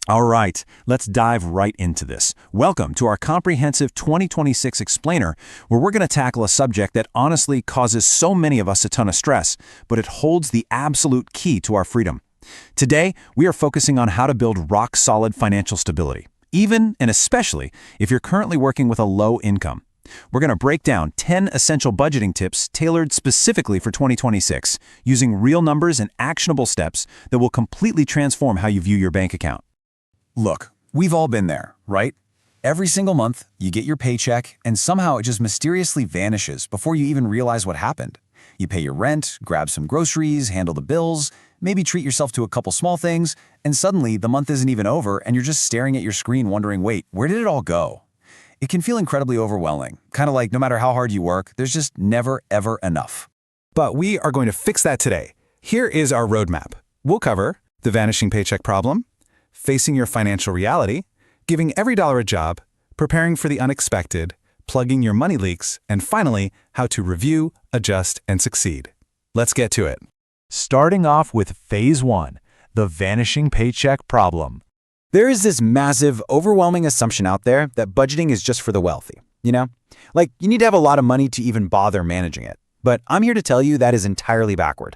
All right, let's dive right into this. Welcome to our comprehensive 2026 explainer, where we're going to tackle a subject that honestly causes so many of us a ton of stress, but it holds the absolute key to our freedom. Today, we are focusing on how to build rock-solid financial stability, even and especially if you're currently working with a low income. We're going to break down 10 essential budgeting tips tailored specifically for 2026, using real numbers and actionable steps that will completely transform how you view your bank account. Look, we've all been there, right? Every single month, you get your paycheck, and somehow it just mysteriously vanishes before you even realize what happened. You pay your rent, grab some groceries, handle the bills, maybe treat yourself to a couple small things, and suddenly the month isn't even over and you're just staring at your screen wondering, wait, where did it all go? It can feel incredibly overwhelming, kind of like no matter how hard you work, there's just never, ever enough. But we are going to fix that today. Here is our roadmap. We'll cover the vanishing paycheck problem, facing your financial reality, giving every dollar a job, preparing for the unexpected, plugging your money leaks, and finally, how to review, adjust, and succeed. Let's get to it. Starting off with Phase 1, the vanishing paycheck problem. There is this massive, overwhelming assumption out there that budgeting is just for the wealthy, Like, you need to have a lot of money to even bother managing it. But I'm here to tell you that is entirely backward.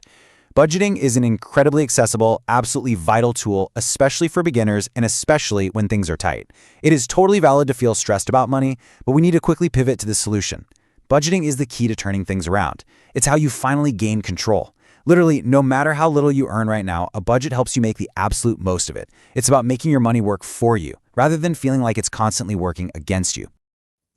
Budgeting is an incredibly accessible, absolutely vital tool, especially for beginners and especially when things are tight. It is totally valid to feel stressed about money, but we need to quickly pivot to the solution. Budgeting is the key to turning things around. It's how you finally gain control. Literally, no matter how little you earn right now, a budget helps you make the absolute most of it. It's about making your money work for you, rather than feeling like it's constantly working against you.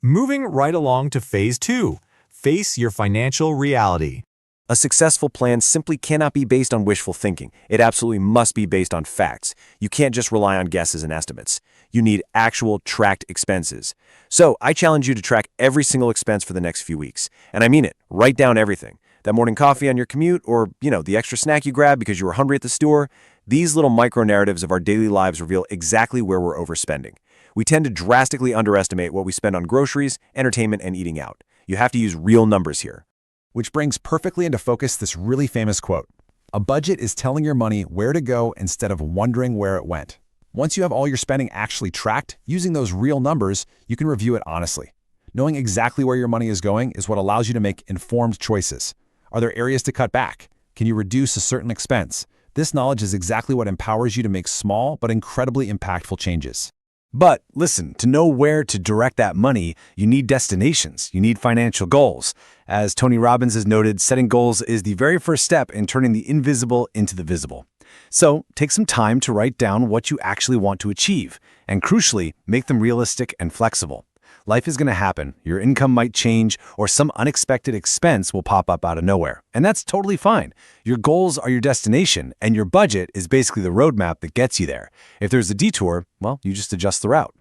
Moving right along to Phase 2, face your financial reality. A successful plan simply cannot be based on wishful thinking. It absolutely must be based on facts. You can't just rely on guesses and estimates. You need actual tracked expenses. So I challenge you to track every single expense for the next few weeks. And I mean it. Write down everything. That morning coffee on your commute, or, the extra snack you grabbed because you were hungry at the store. These little micro-narratives of our daily lives reveal exactly where we're overspending. We tend to drastically underestimate what we spend on groceries, entertainment, and eating out. You have to use real numbers here. Which brings perfectly into focus this really famous quote. A budget is telling your money where to go instead of wondering where it went. Once you have all your spending actually tracked, using those real numbers, you can review it honestly. Knowing exactly where your money is going is what allows you to make informed choices. Are there areas to cut back? Can you reduce a certain expense? This knowledge is exactly what empowers you to make small but incredibly impactful changes. But listen, to know where to direct that money, you need destinations, you need financial goals. As Tony Robbins has noted, setting goals is the very first step in turning the invisible into the visible. So take some time to write down what you actually want to achieve, and crucially, make them realistic and flexible. Life is going to happen, your income might change, or some unexpected expense will pop up out of nowhere. And that's totally fine. Your goals are your destination, and your budget is basically the roadmap that gets you there. If there's a detour, well, you just adjust the route.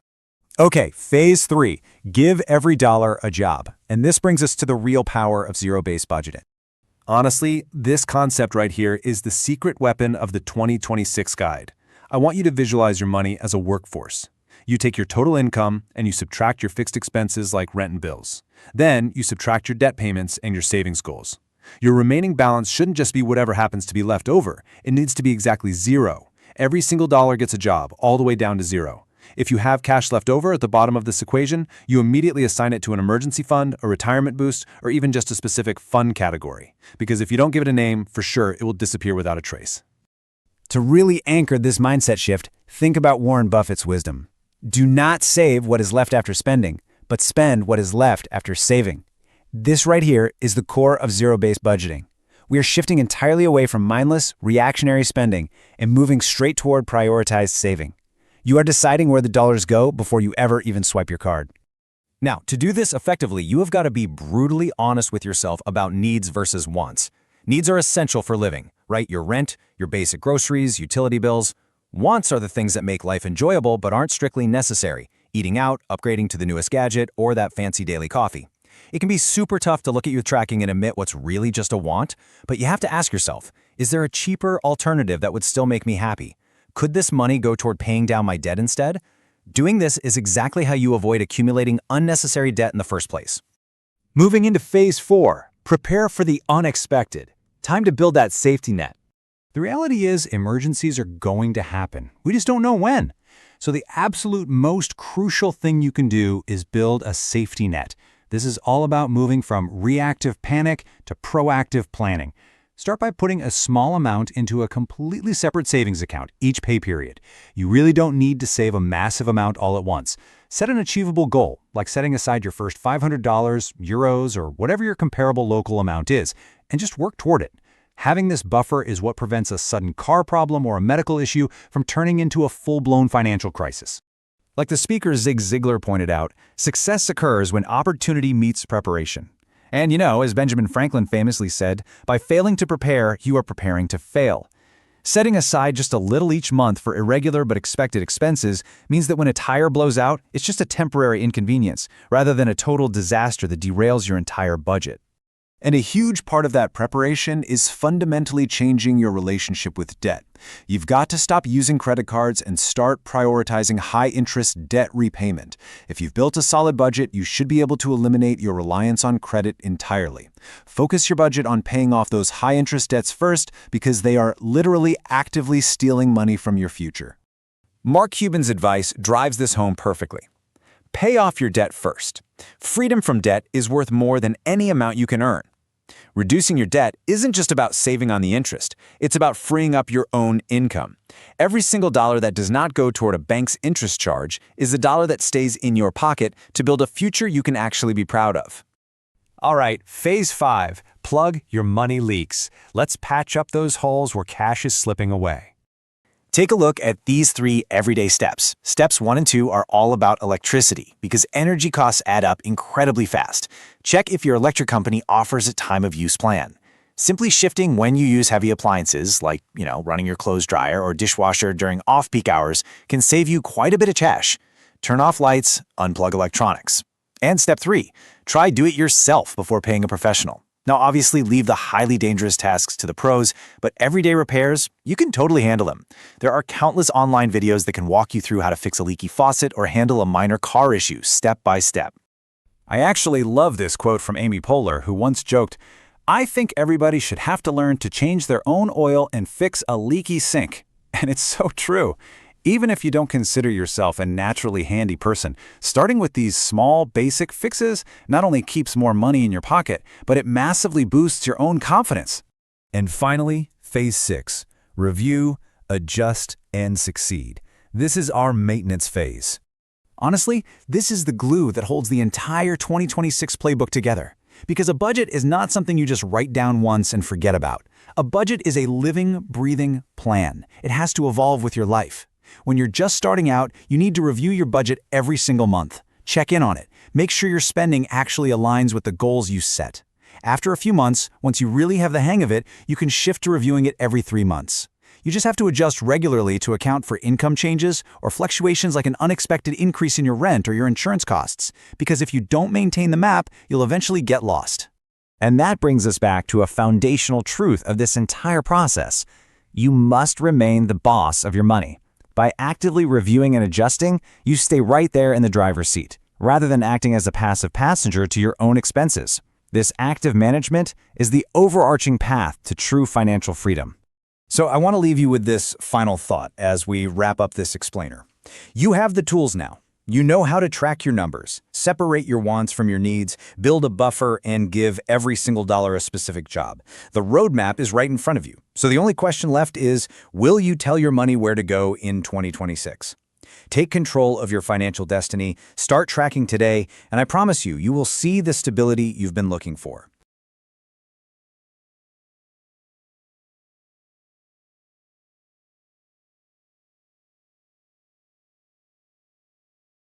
Okay, Phase 3, give every dollar a job. And this brings us to the real power of zero-based budgeting. Honestly, this concept right here is the secret weapon of the 2026 guide. I want you to visualize your money as a workforce. You take your total income and you subtract your fixed expenses like rent and bills. Then you subtract your debt payments and your savings goals. Your remaining balance shouldn't just be whatever happens to be left over. It needs to be exactly zero. Every single dollar gets a job, all the way down to zero. If you have cash left over at the bottom of this equation, you immediately assign it to an emergency fund, a retirement boost, or even just a specific fund category. Because if you don't give it a name, for sure it will disappear without a trace. To really anchor this mindset shift, think about Warren Buffett's wisdom. Do not save what is left after spending, but spend what is left after saving. This right here is the core of zero-based budgeting. We are shifting entirely away from mindless, reactionary spending and moving straight toward prioritized saving. You are deciding where the dollars go before you ever even swipe your card. Now, to do this effectively, you have got to be brutally honest with yourself about needs versus wants. Needs are essential for living, right? Your rent, your basic groceries, utility bills. Wants are the things that make life enjoyable but aren't strictly necessary. Eating out, upgrading to the newest gadget, or that fancy daily coffee. It can be super tough to look at your tracking and admit what's really just a want, but you have to ask yourself, is there a cheaper alternative that would still make me happy? Could this money go toward paying down my debt instead? Doing this is exactly how you avoid accumulating unnecessary debt in the first place. Moving into Phase 4, prepare for the unexpected. Time to build that safety net. The reality is emergencies are going to happen. We just don't know when. So the absolute most crucial thing you can do is build a safety net. This is all about moving from reactive panic to proactive planning. Start by putting a small amount into a completely separate savings account each pay period. You really don't need to save a massive amount all at once. Set an achievable goal, like setting aside your first $500, euros, or whatever your comparable local amount is, and just work toward it. Having this buffer is what prevents a sudden car problem or a medical issue from turning into a full-blown financial crisis. Like the speaker Zig Ziglar pointed out, success occurs when opportunity meets preparation. And as Benjamin Franklin famously said, by failing to prepare, you are preparing to fail. Setting aside just a little each month for irregular but expected expenses means that when a tire blows out, it's just a temporary inconvenience, rather than a total disaster that derails your entire budget. And a huge part of that preparation is fundamentally changing your relationship with debt. You've got to stop using credit cards and start prioritizing high-interest debt repayment. If you've built a solid budget, you should be able to eliminate your reliance on credit entirely. Focus your budget on paying off those high-interest debts first because they are literally actively stealing money from your future. Mark Cuban's advice drives this home perfectly. Pay off your debt first. Freedom from debt is worth more than any amount you can earn. Reducing your debt isn't just about saving on the interest. It's about freeing up your own income. Every single dollar that does not go toward a bank's interest charge is a dollar that stays in your pocket to build a future you can actually be proud of. All right, Phase 5, plug your money leaks. Let's patch up those holes where cash is slipping away. Take a look at these 3 everyday steps. Steps 1 and 2 are all about electricity because energy costs add up incredibly fast. Check if your electric company offers a time-of-use plan. Simply shifting when you use heavy appliances, like, running your clothes dryer or dishwasher during off-peak hours, can save you quite a bit of cash. Turn off lights, unplug electronics. And step 3, try do-it-yourself before paying a professional. Now, obviously, leave the highly dangerous tasks to the pros, but everyday repairs, you can totally handle them. There are countless online videos that can walk you through how to fix a leaky faucet or handle a minor car issue step by step. I actually love this quote from Amy Poehler, who once joked, "I think everybody should have to learn to change their own oil and fix a leaky sink." And it's so true. Even if you don't consider yourself a naturally handy person, starting with these small, basic fixes not only keeps more money in your pocket, but it massively boosts your own confidence. And finally, Phase 6, review, adjust, and succeed. This is our maintenance phase. Honestly, this is the glue that holds the entire 2026 playbook together. Because a budget is not something you just write down once and forget about. A budget is a living, breathing plan. It has to evolve with your life. When you're just starting out, you need to review your budget every single month. Check in on it. Make sure your spending actually aligns with the goals you set. After a few months, once you really have the hang of it, you can shift to reviewing it every 3 months. You just have to adjust regularly to account for income changes or fluctuations like an unexpected increase in your rent or your insurance costs. Because if you don't maintain the map, you'll eventually get lost. And that brings us back to a foundational truth of this entire process. You must remain the boss of your money. By actively reviewing and adjusting, you stay right there in the driver's seat, rather than acting as a passive passenger to your own expenses. This active management is the overarching path to true financial freedom. So I want to leave you with this final thought as we wrap up this explainer. You have the tools now. You know how to track your numbers, separate your wants from your needs, build a buffer, and give every single dollar a specific job. The roadmap is right in front of you. So the only question left is, will you tell your money where to go in 2026? Take control of your financial destiny, start tracking today, and I promise you, you will see the stability you've been looking for.